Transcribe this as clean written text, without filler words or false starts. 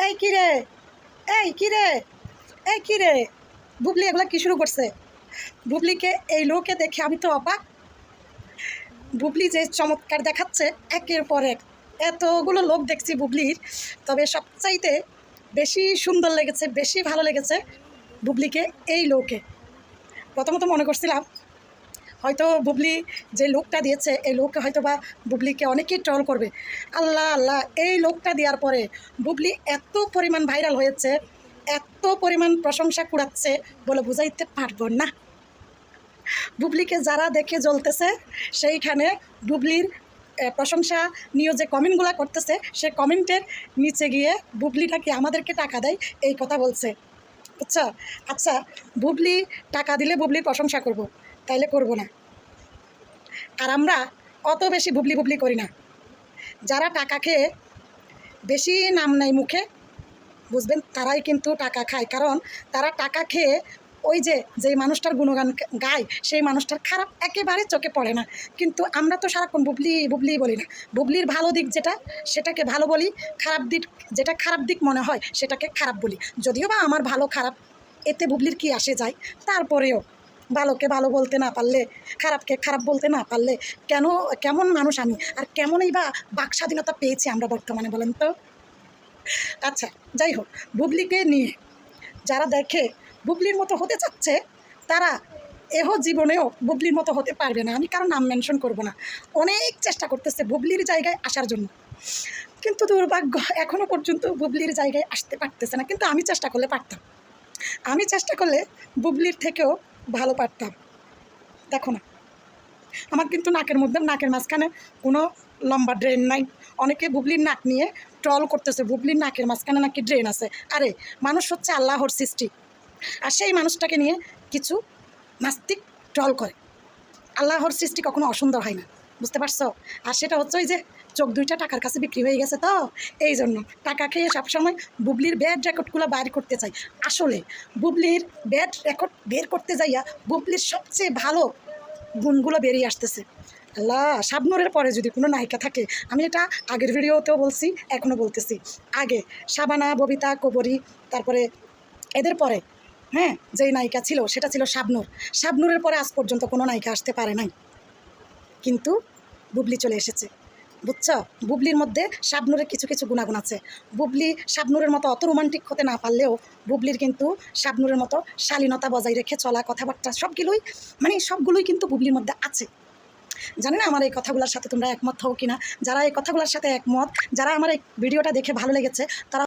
এই কিরে, এই কিরে, এই কিরে, বুবলি এগুলো কি শুরু করছে? বুবলিকে এই লোকে দেখে আমি তো অবাক। বুবলি যে চমৎকার দেখাচ্ছে একের পর এক, এতগুলো লোক দেখছি বুবলির, তবে সবচাইতে বেশি সুন্দর লেগেছে, বেশি ভালো লেগেছে বুবলিকে এই লোকে। প্রথমত মনে করছিলাম হয়তো বুবলি যে লোকটা দিয়েছে এই লোককে হয়তো বা বুবলিকে অনেকেই ট্রল করবে। আল্লাহ আল্লাহ, এই লোকটা দেওয়ার পরে বুবলি এত পরিমাণ ভাইরাল হয়েছে, এত পরিমাণ প্রশংসা কুড়াচ্ছে বলে বুঝাইতে পারবো না। বুবলিকে যারা দেখে জ্বলতেছে সেইখানে বুবলির প্রশংসা নিয়ে যে কমেন্টগুলো করতেছে সে কমেন্টের নিচে গিয়ে বুবলিটাকে আমাদেরকে টাকা দেয় এই কথা বলছে, বুঝছো? আচ্ছা, বুবলি টাকা দিলে বুবলির প্রশংসা করব, তাইলে করব না। আর আমরা অত বেশি বুবলি বুবলি করি না। যারা টাকা খেয়ে বেশি নাম নেয় মুখে, বুঝবেন তারাই কিন্তু টাকা খায়। কারণ তারা টাকা খেয়ে ওই যেই মানুষটার গুণগান গায় সেই মানুষটার খারাপ একেবারে চোখে পড়ে না। কিন্তু আমরা তো সারাক্ষণ বুবলি বুবলি বলি না। বুবলির ভালো দিক যেটা সেটাকে ভালো বলি, খারাপ দিক যেটা খারাপ দিক মনে হয় সেটাকে খারাপ বলি। যদিও বা আমার ভালো খারাপ এতে বুবলির কি আসে যায়, তারপরেও ভালোকে ভালো বলতে না পারলে, খারাপকে খারাপ বলতে না পারলে কেমন মানুষ আমি, আর কেমনই বা বাক স্বাধীনতা পেয়েছি আমরা বর্তমানে, বলেন তো? আচ্ছা, যাই হোক, বুবলিকে নিয়ে যারা দেখে বুবলির মতো হতে চাচ্ছে তারা জীবনেও বুবলির মতো হতে পারবে না। আমি কারো নাম মেনশন করব না। অনেক চেষ্টা করতেছে বুবলির জায়গায় আসার জন্য, কিন্তু দুর্ভাগ্য এখনও পর্যন্ত বুবলির জায়গায় আসতে পারতেছে না। কিন্তু আমি চেষ্টা করলে পারতাম, আমি চেষ্টা করলে বুবলির থেকেও ভালো পারতাম। দেখো না, আমার কিন্তু নাকের মাঝখানে কোনো লম্বা ড্রেন নাই। অনেকে বুবলির নাক নিয়ে ট্রল করতেছে, বুবলির নাকের মাঝখানে নাকি ড্রেন আছে। আরে মানুষ হচ্ছে আল্লাহর সৃষ্টি, আর সেই মানুষটাকে নিয়ে কিছু নাস্তিক ট্রল করে। আল্লাহর সৃষ্টি কখনো অসুন্দর হয় না, বুঝতে পারছো? আর সেটা হচ্ছে ওই যে চোখ দুইটা টাকার কাছে বিক্রি হয়ে গেছে, তো এই জন্য টাকা খেয়ে সবসময় বুবলির ব্যাড রেকর্ডগুলো বাইর করতে চাই। আসলে বুবলির ব্যাড রেকর্ড বের করতে যাইয়া বুবলির সবচেয়ে ভালো গুণগুলো বেরিয়ে আসতেছে। আল্লাহ, শাবনূরের পরে যদি কোনো নায়িকা থাকে, আমি এটা আগের ভিডিওতেও বলছি, এখনও বলতেছি, আগে শাবানা, ববিতা, কবরী, তারপরে এদের পরে যেই নায়িকা ছিল সেটা ছিল শাবনূর। শাবনূরের পরে আজ পর্যন্ত কোনো নায়িকা আসতে পারে নাই, কিন্তু বুবলি চলে এসেছে, বুঝছো? বুবলির মধ্যে শাবনূরের কিছু কিছু গুণাগুণ আছে। বুবলি শাবনূরের মতো অত রোমান্টিক হতে না পারলেও বুবলির কিন্তু শাবনূরের মতো শালীনতা বজায় রেখে চলা, কথাবার্তা সবগুলোই কিন্তু বুবলির মধ্যে আছে। জানি না আমার এই কথাগুলোর সাথে তোমরা একমত হও কিনা। যারা এই কথাগুলোর সাথে একমত, যারা আমার এই ভিডিওটা দেখে ভালো লেগেছে তারা